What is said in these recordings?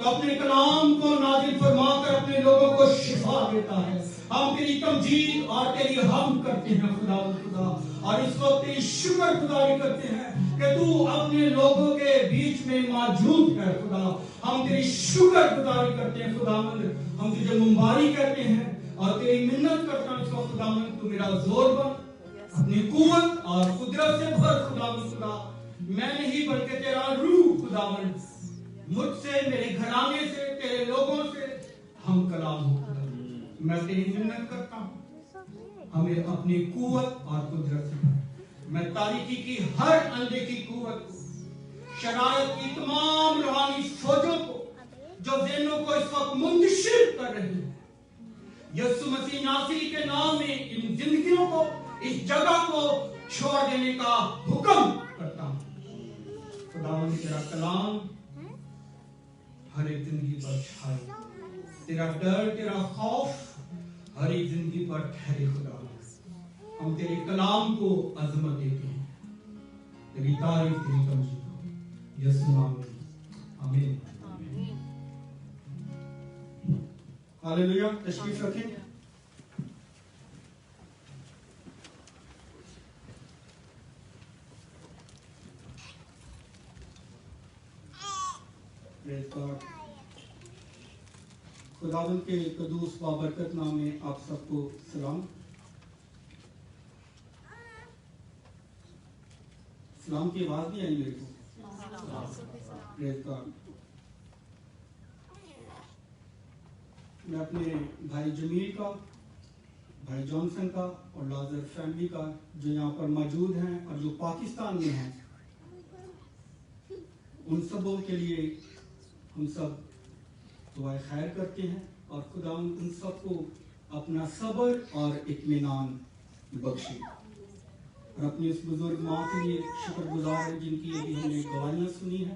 तो अपने कलाम को नाजिल फरमाकर अपने लोगों को शिफा देता है। हम तेरी तमजीद और तेरी हम करते हैं खुदा, और इस वक्त तेरी शुक्रगुजारी करते हैं कि तू अपने लोगों के बीच में मौजूद है खुदा। हम तेरी शुक्रगुजारी करते हैं खुदावंद, हम तुझे मुबारक कहते हैं और तेरी मिन्नत करता हूं इसको खुदावंद, तू मेरा जोर बन, अपनी कुव्वत और कुदरत से भर खुदावंद। खुदा मैं नहीं बल्कि तेरा रूह खुदावंद मुझसे, मेरे घराने से, तेरे लोगों से हम कलाम हो। मैं तेरी मिन्नत करता हूं, हमें अपनी कुव्वत और कुदरत से, मैं तारीकी की हर अनदेखी कुव्वत को, शरारत की तमाम रूहानी सोचों को जो ज़हनों को इस वक्त मुंतशिर कर रही है, यीशु मसीह नासरी के नाम में इन जिंदगियों को, इस जगह को छोड़ देने का हुक्म करता हूं। खुदावंद तेरा कलाम हर एक जिंदगी पर छाए, तेरा डर, तेरा खौफ हर एक जिंदगी पर ठहरे खुदा। हम तेरे कलाम को अजमत देते हैं, तेरी तारीफ, तेरी तमजीद हो, यीशु नाम में आमीन। हालेलुया। तशरीफ रखें। खुदावंद के कदूस बाबरकत नाम में आप सबको सलाम। सलाम की आवाज नहीं आई मेरे को। मैं अपने भाई जमील का, भाई जॉनसन का और लाजर फैमिली का जो यहाँ पर मौजूद हैं और जो पाकिस्तान में हैं, उन सबों के लिए हम सब दुआ खैर करते हैं और खुदा उन सबको अपना सब्र और इत्मीनान बख्शे। और अपनी उस बुजुर्ग माँ के लिए शुक्रगुजार है जिनकी अभी हमने गवाहियाँ सुनी है।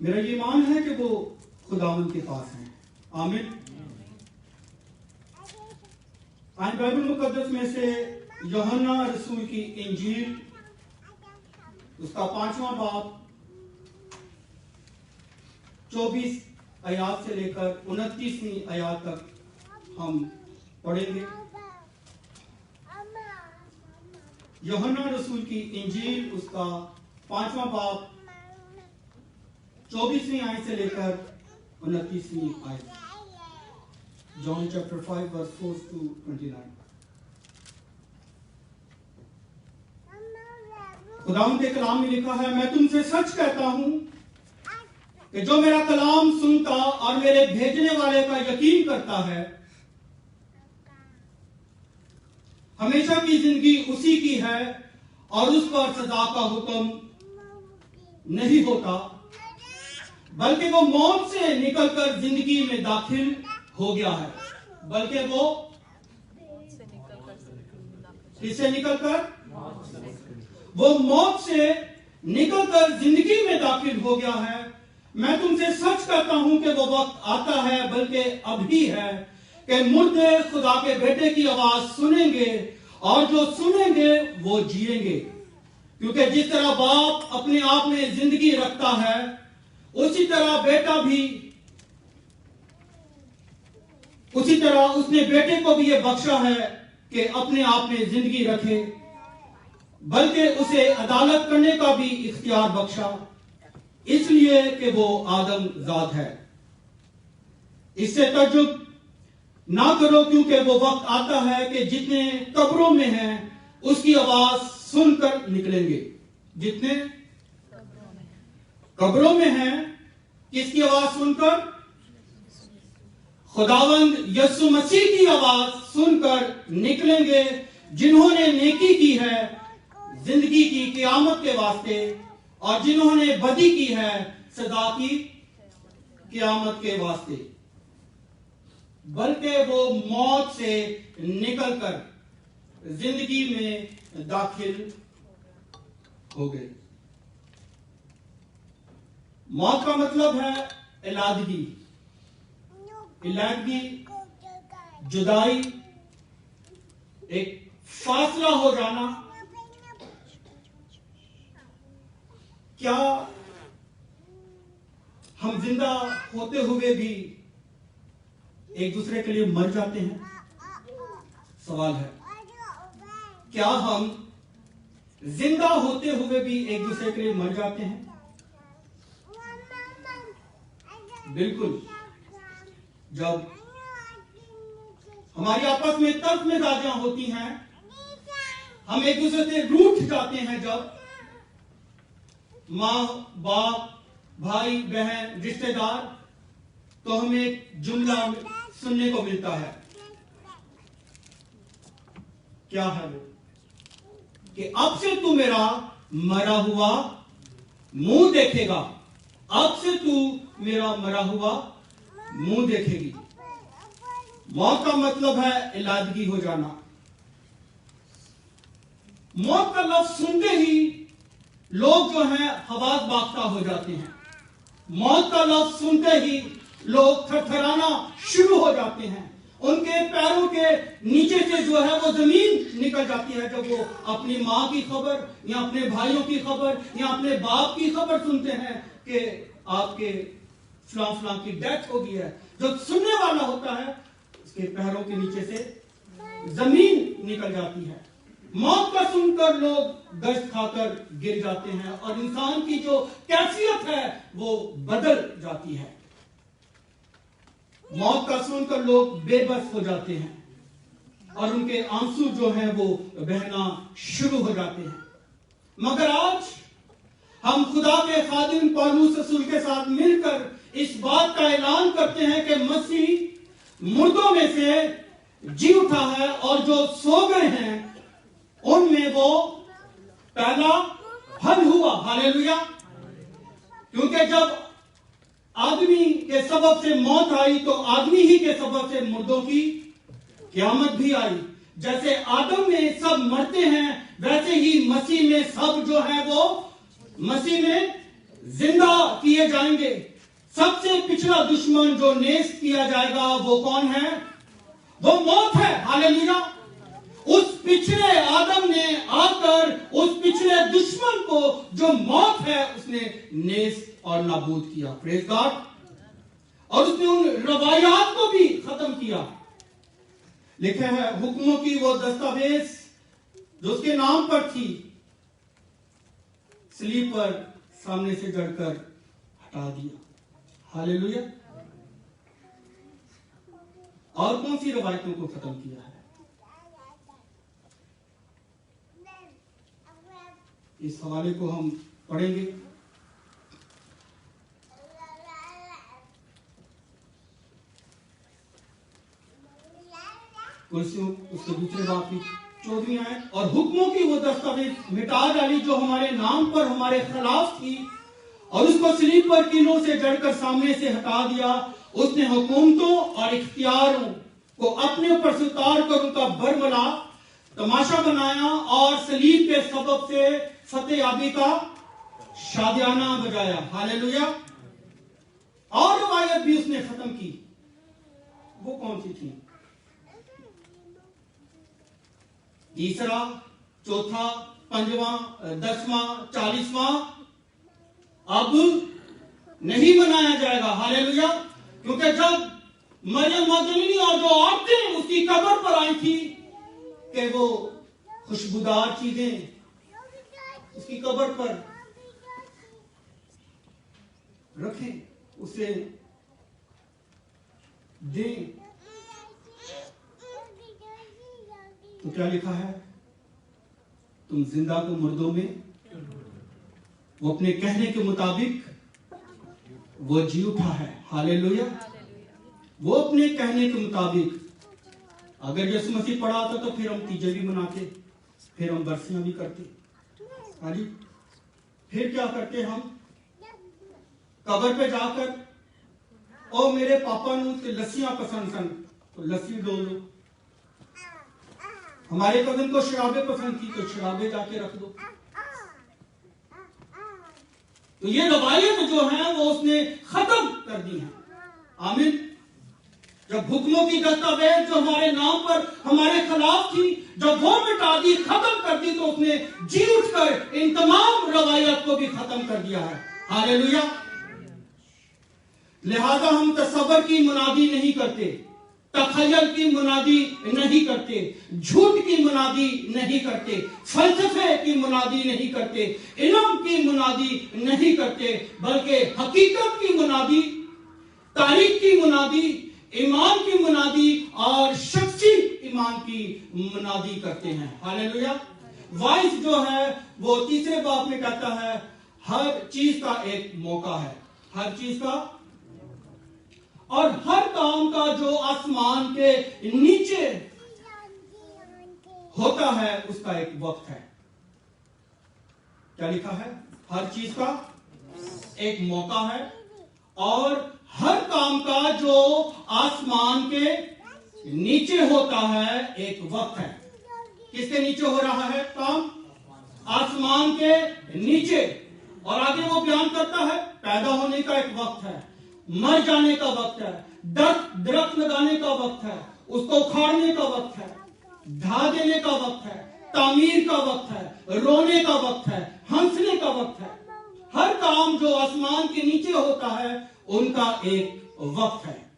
मेरा ये ईमान है कि वो खुदावंद के पास हैं। आमीन। आज बाइबल मुकद्दस में से यूहन्ना रसूल की इंजील उसका 5वां बाब 24 आयात से लेकर 29वीं आयात तक हम पढ़ेंगे। यूहन्ना रसूल की इंजील उसका 5वां बाब 24वीं आयत से लेकर 29वीं आयत। John chapter 5 verse 4 to 29। खुदावंद के कलाम में लिखा है, मैं तुमसे सच कहता हूं कि जो मेरा कलाम सुनता और मेरे भेजने वाले का यकीन करता है, हमेशा की जिंदगी उसी की है और उस पर सजा का हुक्म नहीं होता, बल्कि वो मौत से निकलकर जिंदगी में दाखिल हो गया है। बल्कि वो किससे निकलकर? वो मौत से निकलकर जिंदगी में दाखिल हो गया है। मैं तुमसे सच कहता हूं कि वो वक्त आता है, बल्कि अभी है, कि मुर्दे खुदा के बेटे की आवाज सुनेंगे और जो सुनेंगे वो जिएंगे। क्योंकि जिस तरह बाप अपने आप में जिंदगी रखता है, उसी तरह बेटा भी, उसी तरह उसने बेटे को भी यह बख्शा है कि अपने आप में जिंदगी रखे, बल्कि उसे अदालत करने का भी इख्तियार बख्शा, इसलिए कि वो आदम जात है। इससे तज्जुब ना करो, क्योंकि वो वक्त आता है कि जितने कब्रों में हैं उसकी आवाज सुनकर निकलेंगे। जितने कब्रों में हैं किसकी आवाज सुनकर? खुदावंद यीशु मसीह की आवाज सुनकर निकलेंगे, जिन्होंने नेकी की है जिंदगी की क़यामत के वास्ते, और जिन्होंने बदी की है सदा की क़यामत के वास्ते। बल्कि वो मौत से निकलकर जिंदगी में दाखिल हो गए। मौत का मतलब है इलादगी, इलादगी, जुदाई, एक फासला हो जाना। क्या हम जिंदा होते हुए भी एक दूसरे के लिए मर जाते हैं? सवाल है, क्या हम जिंदा होते हुए भी एक दूसरे के लिए मर जाते हैं? बिल्कुल। जब हमारी आपस में तर्क में बाजियां होती हैं, हम एक दूसरे से रूठ जाते हैं, जब मां बाप भाई बहन रिश्तेदार, तो हमें एक जुमला सुनने को मिलता है। क्या है वो? कि अब से तू मेरा मरा हुआ मुंह देखेगा। अब से तू मेरा मरा हुआ मुंह देखेगी। मौत का मतलब है इलाजगी हो जाना। मौत का लफ्ज सुनते ही लोग जो हैं हवास बाख्ता हो जाते हैं। मौत का लफ्ज सुनते ही लोग थरथराना शुरू हो जाते हैं। उनके पैरों के नीचे से जो है वो जमीन निकल जाती है जब वो अपनी मां की खबर या अपने भाइयों की खबर या अपने बाप की खबर सुनते हैं कि आपके फलां फलां की डेथ हो गई है। जो सुनने वाला होता है उसके पैरों के नीचे से जमीन निकल जाती है। मौत का सुनकर लोग दस्त खाकर गिर जाते हैं और इंसान की जो कैफियत है वो बदल जाती है। मौत का सुनकर लोग बेबस हो जाते हैं और उनके आंसू जो हैं वो बहना शुरू हो जाते हैं। मगर आज हम खुदा के खादिम पौलुस रसूल के साथ मिलकर इस बात का ऐलान करते हैं कि मसीह मुर्दों में से जी उठा है और जो सो गए हैं उनमें वो पहला हल हुआ। हालेलुया। क्योंकि जब आदमी के सबब से मौत आई तो आदमी ही के सबब से मुर्दों की क़यामत भी आई। जैसे आदम में सब मरते हैं वैसे ही मसीह में सब जो है वो मसीह में जिंदा किए जाएंगे। सबसे पिछला दुश्मन जो नेस्त किया जाएगा वो कौन है? वो मौत है। हालेलुया। उस पिछले आदम ने आकर उस पिछले दुश्मन को जो मौत है उसने नेस्त और नाबूद किया। Praise God. और उसने उन रवायात को भी खत्म किया। लिखा है हुक्मों की वो दस्तावेज जो उसके नाम पर थी सलीब पर सामने से जड़कर हटा दिया। हालेलुया। और कौन सी रवायतों को खत्म किया है? इस हवाले को हम पढ़ेंगे। उसके दूसरे बात की 14वीं आयत, और हुक्मों की वो दस्तावेज मिटा डाली जो हमारे नाम पर हमारे खिलाफ थी और उसको सलीब पर कीलों से जड़कर सामने से हटा दिया। उसने हुकूमतों और इख्तियारों को अपने ऊपर से उतार कर उनका बरमला तमाशा बनाया और सलीब के सबब से फतेहाबी का शादियाना बजाया। हालेलुया। और रवायत भी उसने खत्म की। वो कौन सी थी? तीसरा, चौथा, पंजवां, 10वां, 40वां अब नहीं बनाया जाएगा। हालेलुया। क्योंकि जब मरियम मगदलीनी और जो औरतें उसकी कब्र पर आई थी कि वो खुशबूदार चीजें उसकी कब्र पर रखें, उसे दें, तो क्या लिखा है? तुम जिंदा को मुर्दों में, वो अपने कहने के मुताबिक वो जी उठा है। हालेलुया। वो अपने कहने के मुताबिक, अगर यीशु मसीह पढ़ा था तो फिर हम तीजे भी मनाते, फिर हम बरसियां भी करते। हाँ जी। फिर क्या करते? हम कब्र पे जाकर, ओ मेरे पापा नु ते लस्सियां पसंद सन तो लस्सी डोल दो। हमारे कजन को शराबे पसंद थी तो शराबे जाके रख दो। तो ये रवायत जो है वो उसने खत्म कर दी है। आमीन। जब हुक्मों की दस्तावेज जो हमारे नाम पर हमारे खिलाफ थी, जब वो मिटा दी, खत्म कर दी, तो उसने जी उठकर इन तमाम रवायत को भी खत्म कर दिया है। हालेलुया। लिहाजा हम तसव्वुर की मुनादी नहीं करते, तखय्युल की मुनादी नहीं करते, झूठ की मुनादी नहीं करते, फलसफे की मुनादी नहीं करते, इल्म की मुनादी नहीं करते, बल्कि हकीकत की मुनादी, तारीख की मुनादी, ईमान की मुनादी और शख्सी ईमान की मुनादी करते हैं। हालेलुया। वाइस जो है वो तीसरे बाब में कहता है हर चीज का एक मौका है, हर चीज का, और हर काम का जो आसमान के नीचे होता है उसका एक वक्त है। क्या लिखा है? हर चीज का एक मौका है और हर काम का जो आसमान के नीचे होता है एक वक्त है। किसके नीचे हो रहा है काम? आसमान के नीचे। और आगे वो बयान करता है पैदा होने का एक वक्त है, मर जाने का वक्त है, दरख्त लगाने का वक्त है, उसको उखाड़ने का वक्त है, ढा देने का वक्त है, तामीर का वक्त है, रोने का वक्त है, हंसने का वक्त है। हर काम जो आसमान के नीचे होता है उनका एक वक्त है।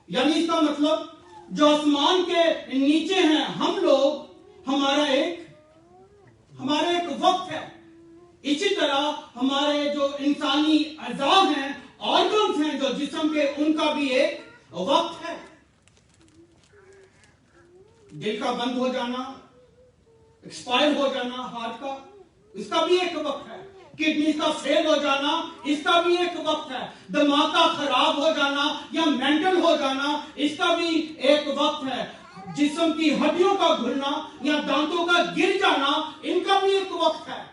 यानी इसका मतलब जो आसमान के नीचे हैं हम लोग, हमारा एक वक्त है। इसी तरह हमारे जो इंसानी अज़ा हैं, ऑर्गन्स हैं जो जिस्म के, उनका भी एक वक्त है। दिल का बंद हो जाना, एक्सपायर हो जाना हार्ट का, इसका भी एक वक्त है। किडनी का फेल हो जाना, इसका भी एक वक्त है। दिमाग का खराब हो जाना या मेंटल हो जाना, इसका भी एक वक्त है। जिस्म की हड्डियों का घुलना या दांतों का गिर जाना, इनका भी एक वक्त है।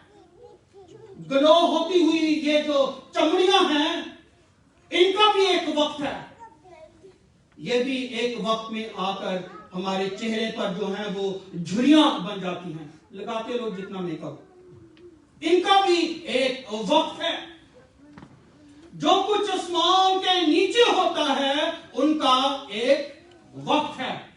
ग्लो होती हुई ये जो चमड़ियां हैं, इनका भी एक वक्त है। ये भी एक वक्त में आकर हमारे चेहरे पर जो है वो झुर्रियां बन जाती हैं, लगाते लोग जितना मेकअप, इनका भी एक वक्त है। जो कुछ आसमान के नीचे होता है उनका एक वक्त है।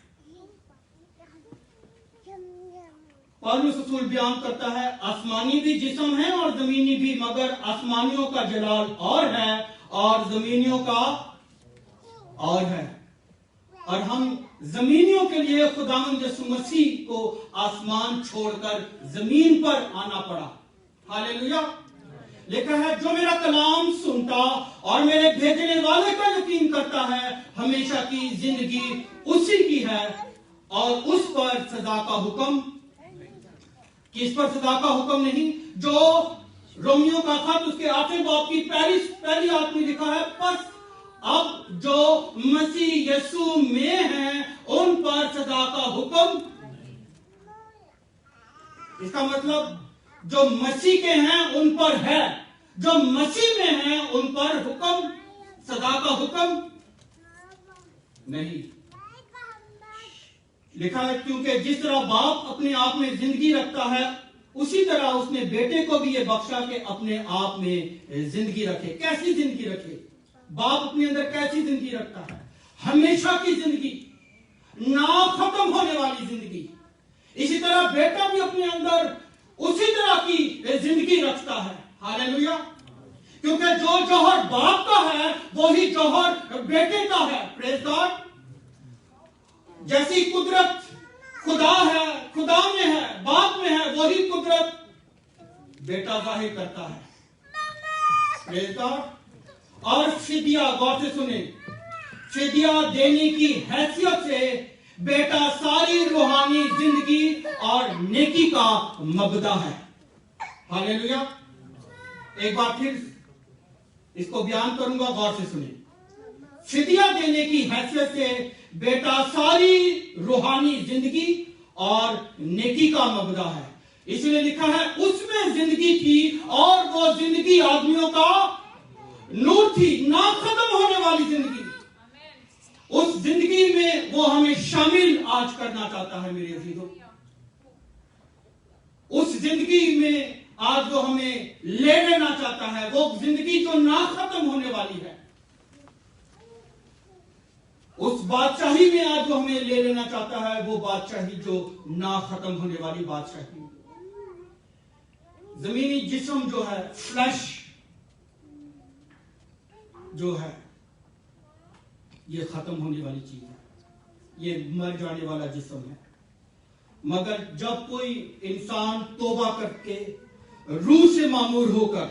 पौलुस रसूल बयान करता है आसमानी भी जिस्म है और जमीनी भी, मगर आसमानियों का जलाल और है और जमीनियों का और है। और हम जमीनियों के लिए खुदावंद यीशु मसीह को आसमान छोड़कर जमीन पर आना पड़ा। हालेलुया। लिखा है जो मेरा कलाम सुनता और मेरे भेजने वाले का यकीन करता है हमेशा की जिंदगी उसी की है और उस पर सजा का हुक्म, किस पर सजा का हुक्म नहीं? जो रोमियो का खत उसके 8वें बाब की पहली आयत में लिखा है, बस अब जो मसीह यीशु में हैं उन पर सजा का हुक्म। इसका मतलब जो मसीह के हैं उन पर है, जो मसीह में हैं उन पर हुक्म, सजा का हुक्म नहीं। लिखा है क्योंकि जिस तरह बाप अपने आप में जिंदगी रखता है उसी तरह उसने बेटे को भी ये बख्शा के अपने आप में जिंदगी रखे। कैसी जिंदगी रखे? बाप अपने अंदर कैसी जिंदगी रखता है? हमेशा की जिंदगी, ना खत्म होने वाली जिंदगी। इसी तरह बेटा भी अपने अंदर उसी तरह की जिंदगी रखता है। हालेलुया। क्योंकि जो जौहर बाप का है वही जौहर बेटे का है। Praise God. जैसी कुदरत खुदा है, खुदा में है, बाप में है, वही कुदरत बेटा जाहिर करता है। Praise God. और फिदिया, गौर से सुने, फिदिया देने की हैसियत से बेटा सारी रूहानी जिंदगी और नेकी का मबदा है। हालेलुया। एक बार फिर इसको बयान करूंगा, गौर से सुने। फिदिया देने की हैसियत से बेटा सारी रूहानी जिंदगी और नेकी का मबदा है। इसलिए लिखा है उसमें जिंदगी थी और वो जिंदगी आदमियों का नूर थी, ना खत्म होने वाली जिंदगी। उस जिंदगी में वो हमें शामिल आज करना चाहता है मेरे अजीजों। उस जिंदगी में आज वो हमें ले लेना चाहता है, वो जिंदगी जो ना खत्म होने वाली है। उस बादशाही में आज वो हमें ले लेना चाहता है, वो बादशाही जो ना खत्म होने वाली बादशाही। जमीनी जिस्म जो है, फ्लैश जो है, ये खत्म होने वाली चीज है, ये मर जाने वाला जिस्म है। मगर जब कोई इंसान तौबा करके रूह से मामूर होकर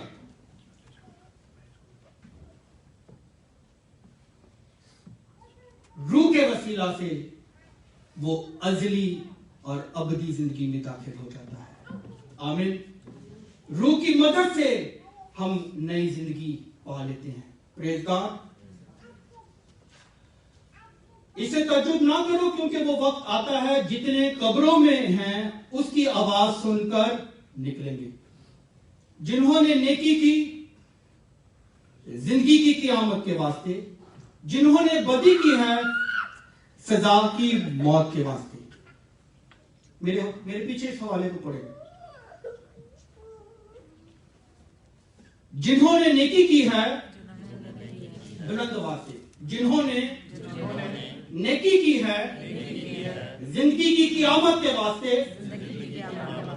रूह के वसीला से वो अजली और अबदी जिंदगी में दाखिल हो जाता है। आमीन। रूह की मदद से हम नई जिंदगी पा लेते हैं। Praise God. इसे तजुब ना करो, क्योंकि वो वक्त आता है जितने कब्रों में हैं उसकी आवाज सुनकर निकलेंगे। जिन्होंने नेकी की जिंदगी की क़यामत के वास्ते, जिन्होंने बदी की है सजा की मौत के वास्ते। मेरे पीछे इस हवाले को पढ़े। जिन्होंने नेकी की है बुलंद आवाज से, जिन्होंने नेकी की है जिंदगी की क़यामत के वास्ते,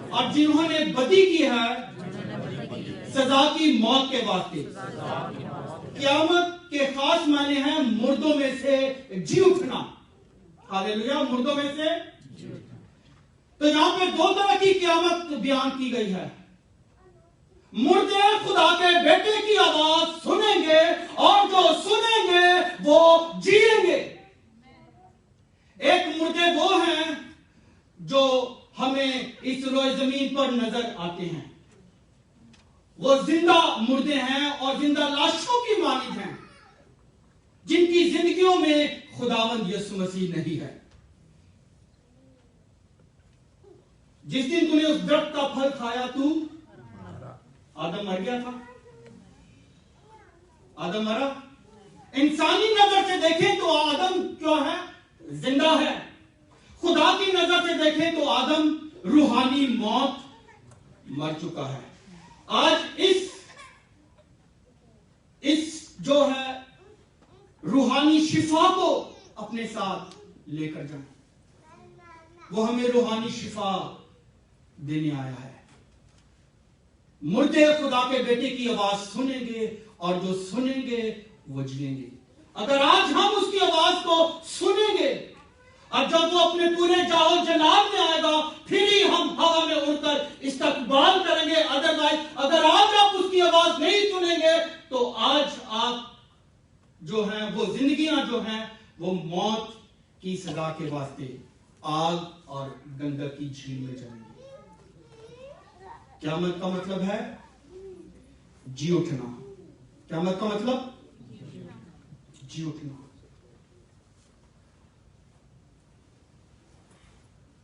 और जिन्होंने बदी की है सजा की मौत के वास्ते। क़यामत के खास माने हैं मुर्दों में से जी उठना। हालेलुया। मुर्दों में से। तो यहां पे दो तरह की क़यामत बयान की गई है। मुर्दे खुदा के बेटे की आवाज सुनेंगे, और जो सुनेंगे वो जिएंगे। एक मुर्दे वो हैं जो हमें इस रोए जमीन पर नजर आते हैं, वो जिंदा मुर्दे हैं और जिंदा लाशों की मानिंद हैं, जिनकी जिंदगियों में खुदावंद यीशु मसीह नहीं है। जिस दिन तूने उस दरख्त का फल खाया, तू आदम मर गया था। आदम मरा। इंसानी नजर से देखें तो आदम क्या है? जिंदा है। खुदा की नजर से देखें तो आदम रूहानी मौत मर चुका है। आज इस जो है रूहानी शिफा को अपने साथ लेकर जाएं। वो हमें रूहानी शिफा देने आया है। मुर्दे खुदा के बेटे की आवाज सुनेंगे, और जो सुनेंगे वो जिएंगे। अगर आज हम उसकी आवाज को सुनेंगे, और जब वो अपने पूरे जाओ जलाल में आएगा, फिर ही हम हवा में उड़कर इस्तकबाल करेंगे। अदरवाइज अगर आज आप उसकी आवाज नहीं सुनेंगे, तो आज आप जो हैं वो जिंदगियां जो हैं वो मौत की सजा के वास्ते आग और गंधक की झील में जाएंगे। क़यामत का मतलब है जी उठना। क़यामत का मतलब जी उठना।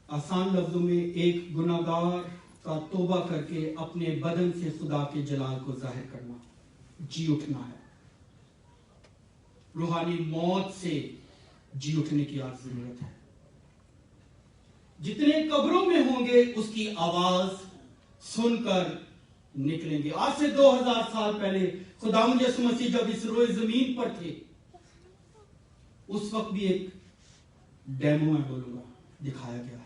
आसान लफ्जों में एक गुनाहगार का तौबा करके अपने बदन से खुदा के जलाल को जाहिर करना जी उठना है। रूहानी मौत से जी उठने की आज जरूरत है। जितने कब्रों में होंगे उसकी आवाज सुनकर निकलेंगे। आज से 2000 साल पहले खुदावंद यीशु मसीह जब इस रोए जमीन पर थे, उस वक्त भी एक डेमो मैं बोलूंगा दिखाया गया है।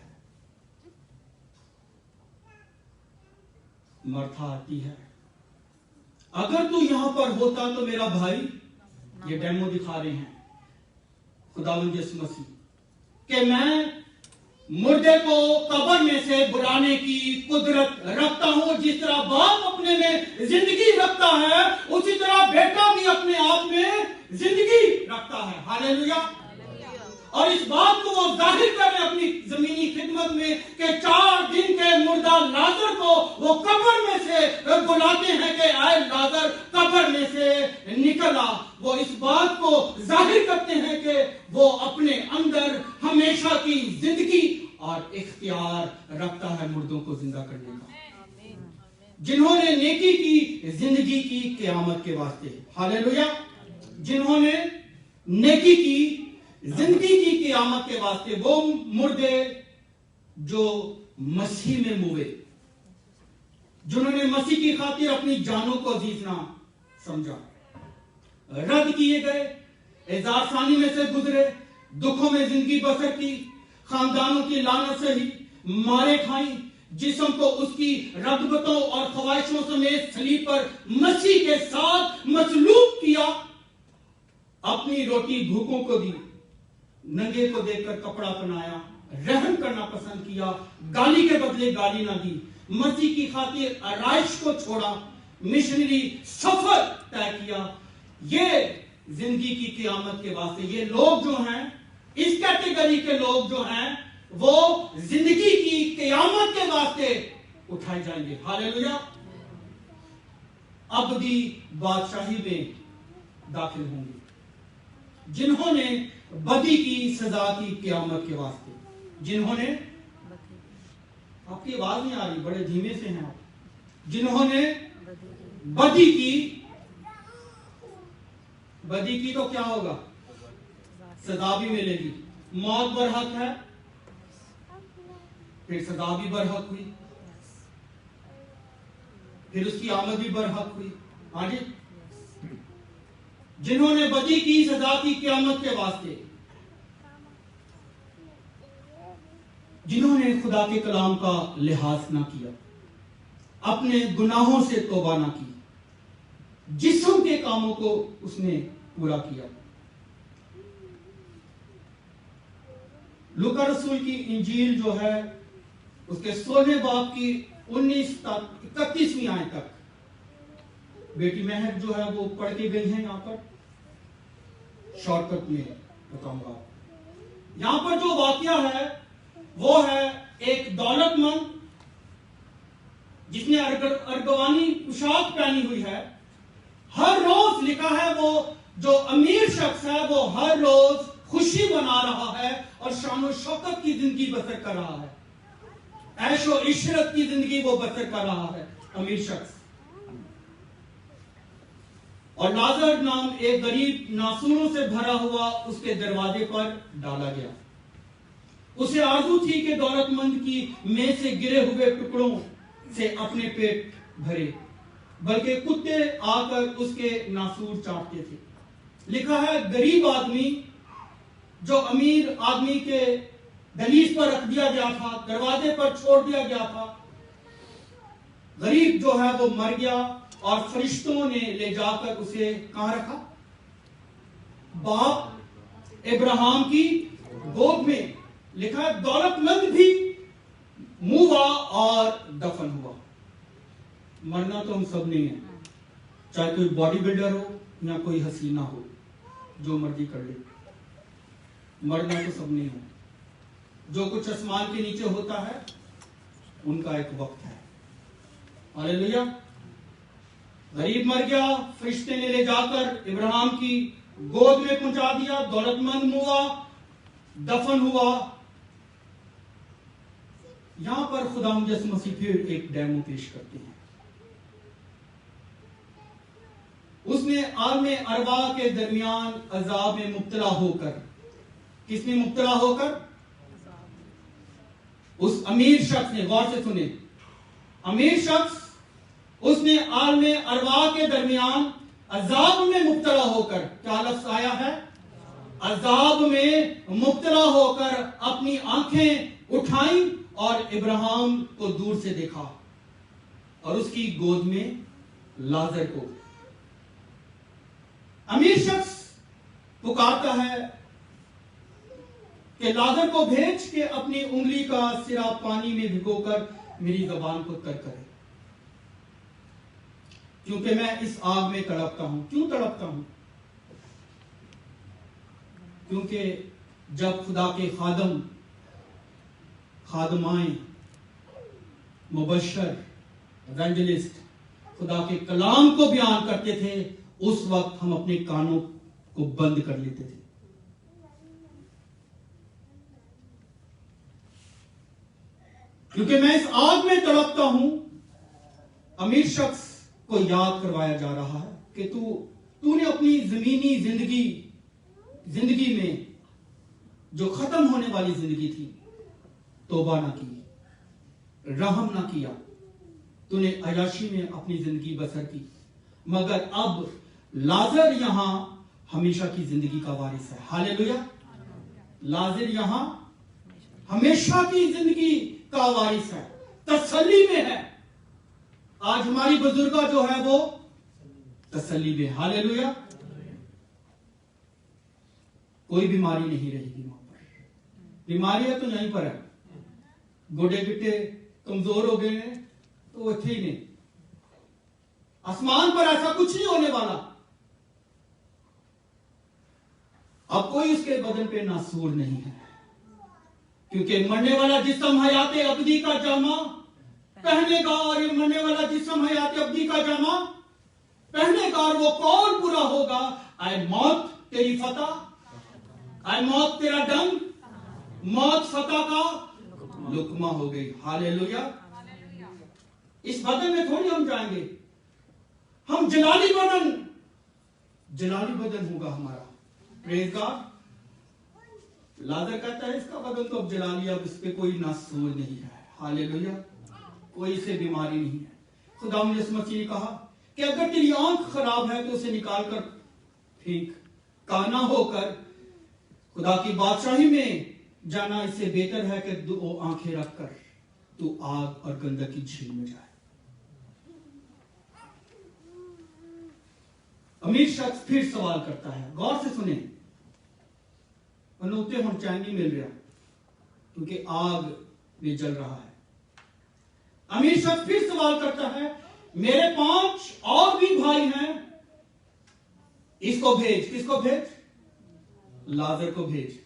मर्था आती है। अगर तू यहां पर होता तो मेरा भाई, ये डेमो दिखा रहे हैं खुदावंद यीशु मसीह, कि मैं मुर्दे को कब्र में से बुलाने की कुदरत रखता हूं। जिस तरह बाप अपने में जिंदगी रखता है, उसी तरह बेटा भी अपने आप में जिंदगी रखता है। हालेलुया। और इस बात को वो जाहिर कर रहे अपनी जमीनी खिदमत में कि 4 दिन के मुर्दा लाजर को वो कब्र में से बुलाते हैं कि आए लाजर कब्र में से निकला। वो इस बात को जाहिर करते हैं कि वो अपने अंदर हमेशा की जिंदगी और इख्तियार रखता है मुर्दों को जिंदा करने का। जिन्होंने नेकी की जिंदगी की क़यामत के वास्ते। हालेलुया। जिन्होंने नेकी की जिंदगी की क़यामत के वास्ते, वो मुर्दे जो मसीह में मुए, जिन्होंने मसीह की खातिर अपनी जानों को जीतना समझा, रद्द किए गए, एजारसानी में से गुजरे, दुखों में जिंदगी बसर की, खानदानों की लानत से ही मारे खाई, जिस्म को उसकी रगबतों और ख्वाहिशों समेत सलीब पर मसीह के साथ मसलूब किया, अपनी रोटी भूखों को दी, नंगे को देखकर कपड़ा पहनाया, रहम करना पसंद किया, गाली के बदले गाली ना दी, मसीह की खातिर आराइश को छोड़ा, मिशनरी सफर तय किया। ये जिंदगी की क़यामत के वास्ते ये लोग जो हैं, इस कैटेगरी के लोग जो हैं, वो जिंदगी की क़यामत के वास्ते उठाए जाएंगे। हालेलुया। अबदी बादशाही में दाखिल होंगे, जिन्होंने बदी की सजा की क़यामत के वास्ते, जिन्होंने, आपकी आवाज नहीं आ रही, बड़े धीमे से हैं आप, जिन्होंने बदी की तो क्या होगा? सजा भी मिलेगी। मौत बरहक है, फिर सजा भी बरहक हुई, फिर उसकी आमद भी बरहक हुई। हाँ जी, जिन्होंने बदी की सजा की क़यामत के वास्ते, जिन्होंने खुदा के कलाम का लिहाज ना किया, अपने गुनाहों से तौबा ना की, जिस्म के कामों को उसने पूरा किया। लूका रसूल की इंजील जो है, उसके 16वें बाब की 19 तक 31वीं आयत तक, बेटी महक जो है वो पढ़ के गई है। यहां पर शॉर्टकट में बताऊंगा। यहां पर जो वाकया है वो है एक दौलतमंद जिसने अर्गवानी पोशाक पहनी हुई है। हर रोज लिखा है वो जो अमीर शख्स है वो हर रोज खुशी मना रहा है और शानो शौकत की जिंदगी बसर कर रहा है, ऐशो इशरत की जिंदगी वो बसर कर रहा है, अमीर शख्स। और लाजर नाम एक गरीब नासूरों से भरा हुआ उसके दरवाजे पर डाला गया। उसे आरज़ू थी कि दौलतमंद की मेज से गिरे हुए टुकड़ों से अपने पेट भरे, बल्कि कुत्ते आकर उसके नासूर चाटते थे। लिखा है गरीब आदमी जो अमीर आदमी के दहलीज पर रख दिया गया था, दरवाजे पर छोड़ दिया गया था, गरीब जो है वो मर गया और फरिश्तों ने ले जाकर उसे कहां रखा? बाप इब्राहिम की गोद में। लिखा है दौलतमंद भी मुआ और दफन हुआ। मरना तो हम सब नहीं है, चाहे कोई बॉडी बिल्डर हो या कोई हसीना हो, जो मर्जी कर ले, मरना तो सब नहीं है। जो कुछ आसमान के नीचे होता है उनका एक वक्त है। हालेलुया। गरीब मर गया, फरिश्ते ने ले जाकर इब्राहिम की गोद में पहुंचा दिया, दौलतमंद हुआ, दफन हुआ। यहां पर खुदा यीशु मसीह फिर एक डेमो पेश करते हैं। उसने आलमे अरवा के दरमियान अजाब में मुब्तला होकर, किसमें मुब्तला होकर? उस अमीर शख्स ने, गौर से सुने, अमीर शख्स उसने आलमे अरवा के दरमियान अजाब में मुब्तला होकर, क्या लफ्ज आया है? अजाब में मुब्तला होकर अपनी आंखें उठाई और इब्राहिम को दूर से देखा और उसकी गोद में लाजर को। अमीर शख्स पुकारता है कि लाजर को भेज के अपनी उंगली का सिरा पानी में भिगोकर मेरी जबान को तर करे, क्योंकि मैं इस आग में तड़पता हूं। क्यों तड़पता हूं? क्योंकि जब खुदा के खादमाएं, मुबशर, एवेंजलिस्ट खुदा के कलाम को बयान करते थे, उस वक्त हम अपने कानों को बंद कर लेते थे। क्योंकि मैं इस आग में तड़पता हूं। अमीर शख्स को याद करवाया जा रहा है कि तूने अपनी जमीनी जिंदगी में जो खत्म होने वाली जिंदगी थी, तौबा ना की, रहम ना किया, तूने अयाशी में अपनी जिंदगी बसर की, मगर अब लाजर यहां हमेशा की जिंदगी का वारिस है। हालेलुया। लाजर यहां हमेशा की जिंदगी का वारिस है, तसल्ली में है। आज हमारी बुजुर्गा जो है वो तसल्ली में। हालेलुया। कोई बीमारी नहीं रहेगी वहां पर। बीमारियां तो यहीं पर है, गोडे गिट्टे कमजोर हो गए हैं तो वो थे ही नहीं। आसमान पर ऐसा कुछ नहीं होने वाला। अब कोई उसके बदन पे नासूर नहीं है, क्योंकि मरने वाला जिस्म हयात अबदी का जामा पहनेगा, और ये मरने वाला जिस्म हयात अबदी का जामा पहनेगा, और वो कौन पूरा होगा? आए मौत तेरी फतह, आए मौत तेरा डंग, मौत फतह का लुकमा हो गई। हालेलुया। इस बदन में थोड़ी हम जाएंगे, हम जलाली बदन होगा हमारा। Praise God. लाजर कहता है इसका बदन तो अब जला लिया, अब इस पे कोई नासूर नहीं है। हालेलुया। कोई इसे बीमारी नहीं है। खुदा यीशु मसीह ने कहा कि अगर तेरी आंख खराब है तो उसे निकाल कर फेंक, काना होकर खुदा की बादशाही में जाना इससे बेहतर है कि दो आंखें रखकर तू आग और गंधक की झील में जाए। अमीर शख्स फिर सवाल करता है, गौर से सुने, अनूठे हम चैन नहीं मिल रहा क्योंकि आग में जल रहा है। अमीर शख्स फिर सवाल करता है, मेरे 5 और भी भाई हैं, इसको भेज। किसको भेज? लाजर को भेज,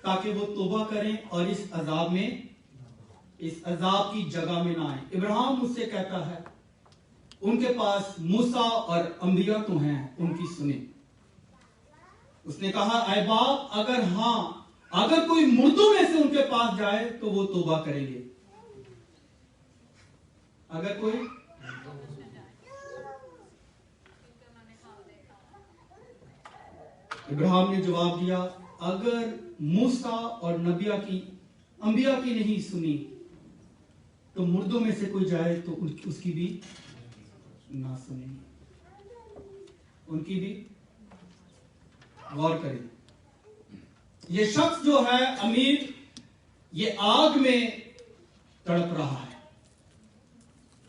ताकि वो तौबा करें और इस अजाब की जगह में ना आए। इब्राहिम मुझसे कहता है उनके पास मूसा और अंबिया तो हैं, उनकी सुने। उसने कहा, ऐ बाप, अगर कोई मुर्दों में से उनके पास जाए तो वो तौबा करेंगे। अगर कोई इब्राहिम ने जवाब दिया, अगर मूसा और अंबिया की नहीं सुनी तो मुर्दों में से कोई जाए तो उसकी भी ना सुनेंगे, उनकी भी। गौर करें, ये शख्स जो है अमीर, ये आग में तड़प रहा है,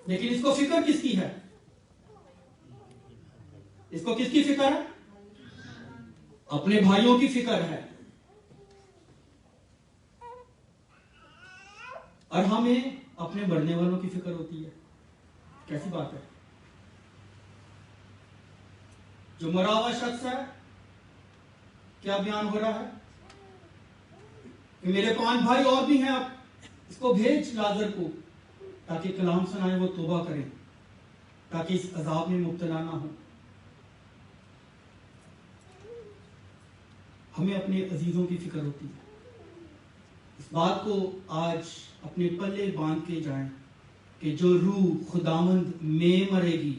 लेकिन इसको फिक्र किसकी है? इसको किसकी फिक्र है? अपने भाइयों की फिक्र है। और हमें अपने मरने वालों की फिक्र होती है। कैसी बात है? जो मरा हुआ शख्स है, क्या बयान हो रहा है कि मेरे 5 भाई और भी हैं, आप इसको भेज लाजर को, ताकि कलाम सुनाए, वो तौबा करें, ताकि इस अजाब में मुब्तला ना हो। हमें अपने अजीजों की फिक्र होती है। इस बात को आज अपने पल्ले बांध के जाएं कि जो रूह खुदावंद में मरेगी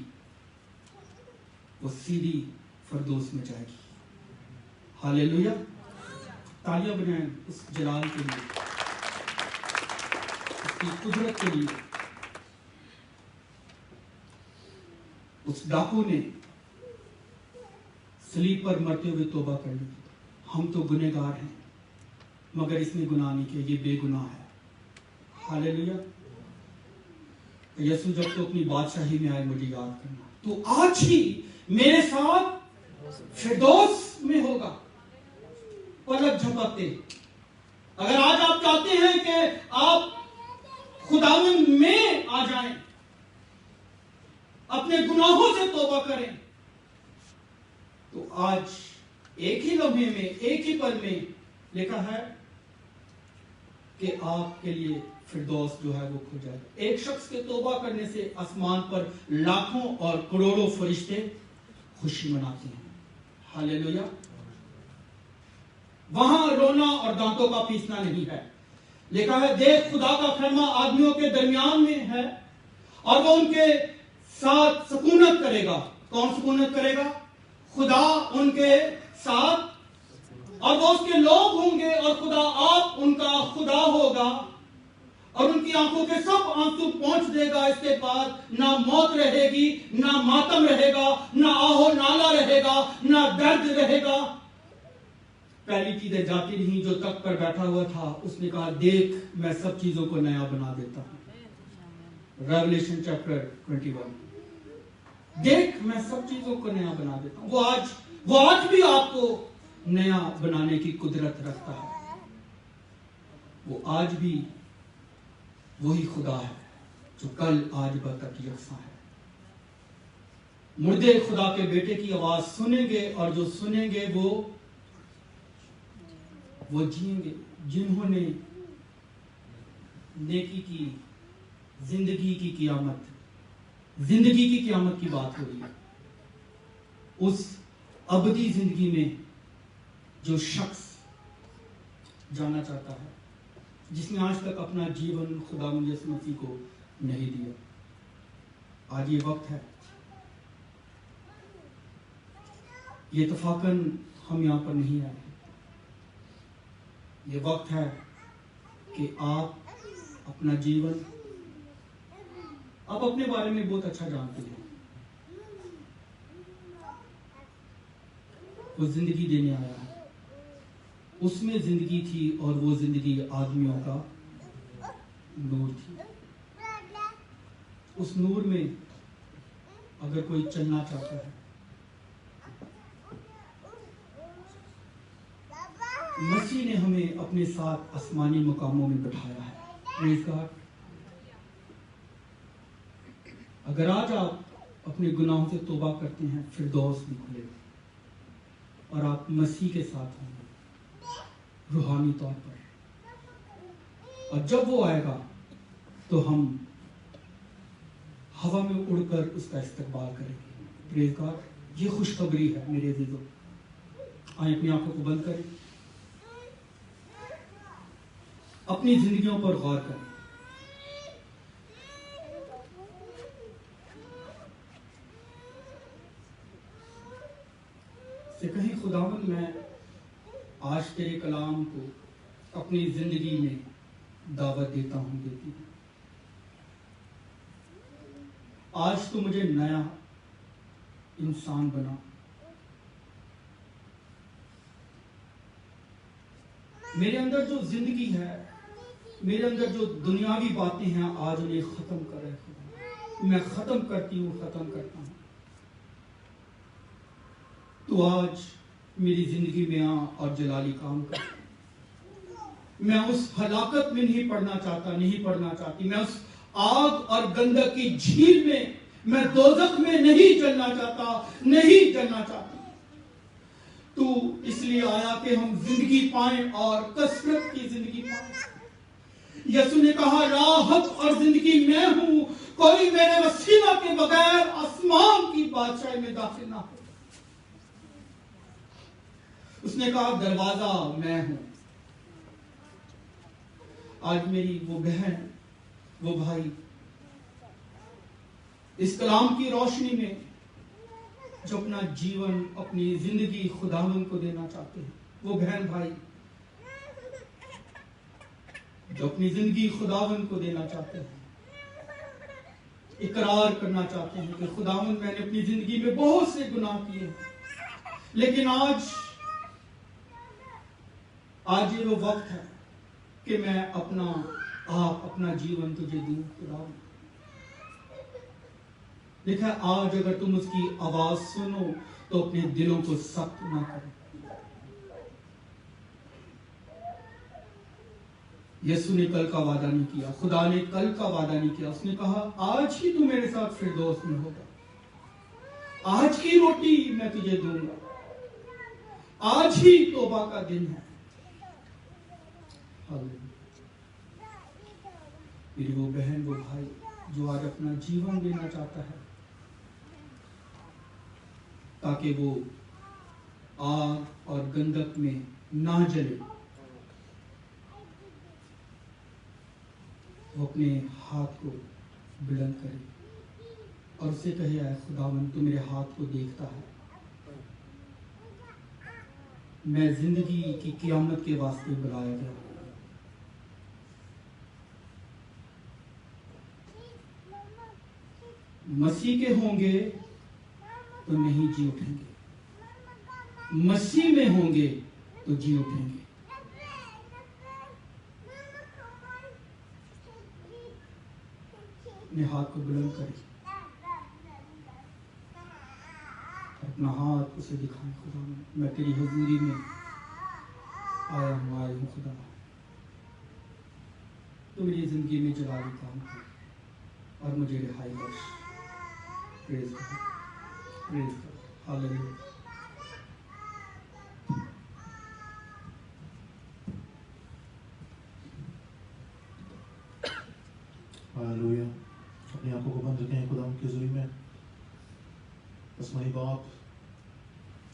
वो सीधी फरदौस में जाएगी। हालेलुया। तालियां बजाएं उस जलाल के लिए, उसकी कुदरत के लिए। उस डाकू ने सलीब पर मरते हुए तौबा कर ली। हम तो गुनहगार हैं, मगर इसने गुनाह नहीं किया, ये बेगुनाह है। हालेलुया। यीशु जब तो अपनी बादशाही में आए, मुझे याद करना, तो आज ही मेरे साथ फिरदौस में होगा, पलक झपकते। अगर आज आप चाहते हैं कि आप खुदावंद में आ जाएं, अपने गुनाहों से तौबा करें, तो आज एक ही लम्हे में, एक ही पल में लिखा है कि आपके लिए फिरदौस जो है वो खुल जाए। एक शख्स के तौबा करने से आसमान पर लाखों और करोड़ों फरिश्ते खुशी मनाते हैं। हालेलुया। वहां रोना और दांतों का पीसना नहीं है। लिखा है, देख खुदा का खैमा आदमियों के दरमियान में है और वो उनके साथ सुकूनत करेगा। कौन सुकूनत करेगा? खुदा उनके साथ, और वो उसके लोग होंगे, और खुदा आप उनका खुदा होगा, और उनकी आंखों के सब आंसू पहुंच देगा। इसके बाद ना मौत रहेगी, ना मातम रहेगा, ना आहो नाला रहेगा, ना दर्द रहेगा। पहली चीजें जाती नहीं। जो तख्त पर बैठा हुआ था उसने कहा, देख मैं सब चीजों को नया बना देता हूं। Revelation chapter 21। देख मैं सब चीजों को नया बना देता हूं। वो आज वो आज भी आपको नया बनाने की कुदरत रखता है। वो आज भी वही खुदा है जो कल आज तक यकसा है। मुर्दे खुदा के बेटे की आवाज सुनेंगे और जो सुनेंगे वो जिएंगे। जिन्होंने नेकी की जिंदगी की कियामत की बात हो रही है। उस अबदी जिंदगी में जो शख्स जाना चाहता है, जिसने आज तक अपना जीवन खुदा यीशु मसीह को नहीं दिया, आज ये वक्त है। ये इत्तफाकन हम यहां पर नहीं आए। ये वक्त है कि आप अपना जीवन, आप अपने बारे में बहुत अच्छा जानते हैं। वो जिंदगी देने आया है, उसमें जिंदगी थी और वो जिंदगी आदमियों का नूर थी। उस नूर में अगर कोई चलना चाहता है, मसीह ने हमें अपने साथ आसमानी मुकामों में बिठाया है। Praise God. अगर आज आप अपने गुनाहों से तौबा करते हैं, फिरदौस में खुलेगा और आप मसीह के साथ होंगे रूहानी तौर पर। और जब वो आएगा तो हम हवा में उड़कर उसका इस्तकबाल करेंगे। Praise God. ये खुशखबरी है मेरे अज़ीज़ों। आइए अपनी आंखों को बंद करें, अपनी जिंदगियों पर गौर करें। से कहीं खुदावंद, मैं आज तेरे कलाम को अपनी जिंदगी में दावत देता हूं, देती हूं। आज तो मुझे नया इंसान बना। मेरे अंदर जो जिंदगी है, मेरे अंदर जो दुनियावी बातें हैं, आज उन्हें खत्म करे खुदा। मैं खत्म करती हूँ, खत्म करता हूँ। तो आज मेरी जिंदगी में आ और जलाली काम कर। मैं उस हलाकत में नहीं पड़ना चाहती। मैं उस आग और गंधक की झील में, मैं दोजख में नहीं जलना चाहती। तू इसलिए आया कि हम जिंदगी पाएं और कसरत की जिंदगी पाएं। यीशु ने कहा, राहत और जिंदगी मैं हूं, कोई मेरे वसीला के बगैर आसमान की बादशाही में दाखिल ना हो। उसने कहा, दरवाजा मैं हूं। आज मेरी वो बहन, वो भाई, इस कलाम की रोशनी में जो अपना जीवन, अपनी जिंदगी खुदावंद को देना चाहते हैं, वो बहन भाई जो अपनी जिंदगी खुदावंद को देना चाहते हैं, इकरार करना चाहते हैं कि खुदावंद, मैंने अपनी जिंदगी में बहुत से गुनाह किए, लेकिन आज ये वो वक्त है कि मैं अपना जीवन तुझे दूं खुदावंद। देखा, आज अगर तुम उसकी आवाज सुनो तो अपने दिलों को सख्त ना करो। यीशु ने कल का वादा नहीं किया, खुदा ने कल का वादा नहीं किया। उसने कहा, आज ही तू मेरे साथ फिरदौस में होगा, आज की रोटी मैं तुझे दूंगा, आज ही तौबा का दिन है। मेरी वो बहन, वो भाई जो आज अपना जीवन देना चाहता है ताकि वो आग और गंधक में ना जले, वो अपने हाथ को बुलंद करे और उससे कहे, आए खुदावंद, तू मेरे हाथ को देखता है, मैं जिंदगी की क़यामत के वास्ते बुलाया गया। मसीह के होंगे तो नहीं जी उठेंगे, मसीह में होंगे तो जी उठेंगे। अपने हाथ को बुलंद करें। अपना हाथ उसे दिखाएं खुदा। मैं तेरी हुजूरी में आया हूँ खुदा। तो मेरी जिंदगी में जलाली काम कर और मुझे रिहाई बख्श। प्रेज कर हालेलुया। हालेलुया। अपनी आंखों को बंद रखें खुदा की हुजूरी में। बस वही बाप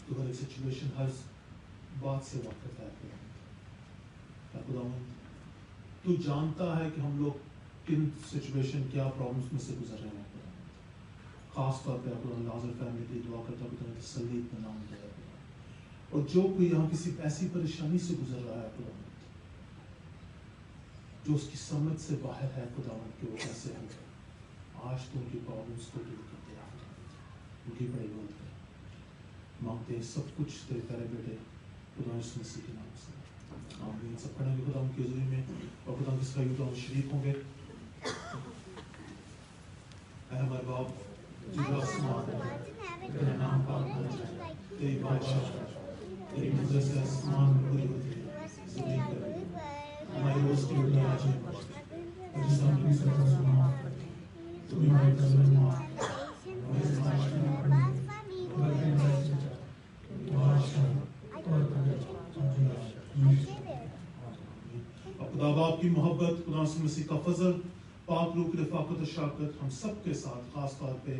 तो हर एक सिचुएशन, हर बात से वाकिफ है खुदा। तू जानता है कि हम लोग किन सिचुएशन, क्या प्रॉब्लम्स में से गुजर रहे हैं खुदा। खास तौर पे खुदा लाजर फैमिली की दुआ करता खुदा तसल्ली का नाम दे खुदा। और जो कोई यहाँ किसी ऐसी परेशानी से गुजर रहा है खुदा, जो उसकी समझ से बाहर है खुदा कि वो कैसे है, आज तो उनकी प्रॉब्लम्स को दूर कर दिया, उनकी बड़ी मदद कर। मांगते सब कुछ तेरे प्यारे बेटे खुदा यीशु मसीह के नाम से, आमीन। सब पढ़ेंगे खुदा उनकी हुजूरी में और खुदा किसका युद्ध शरीक होंगे। ऐ हमारे बाप जो आसमान में, तेरा नाम पाक होना चाहिए, तेरी बादशाह, तेरी मर्जी से आसमान में पूरी होती है, जमीन पर भी। हमारी रोज की रोटी आज हमें बख्श, और जिस हम से सुना तुम्हें हमारे कसूर माफ, हमें समाज में खुदा बाप की मोहब्बत, खुदा मसीह का फजल, पाक रूह की रफ़ाकत और शफ़क़त हम सब के साथ, खास तौर पे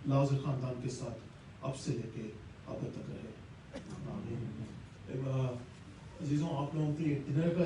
लाज़र ख़ानदान के साथ अब से लेके अब तक रहे। आमीन। अजीज़ों, आप लोगों के लिए डिनर का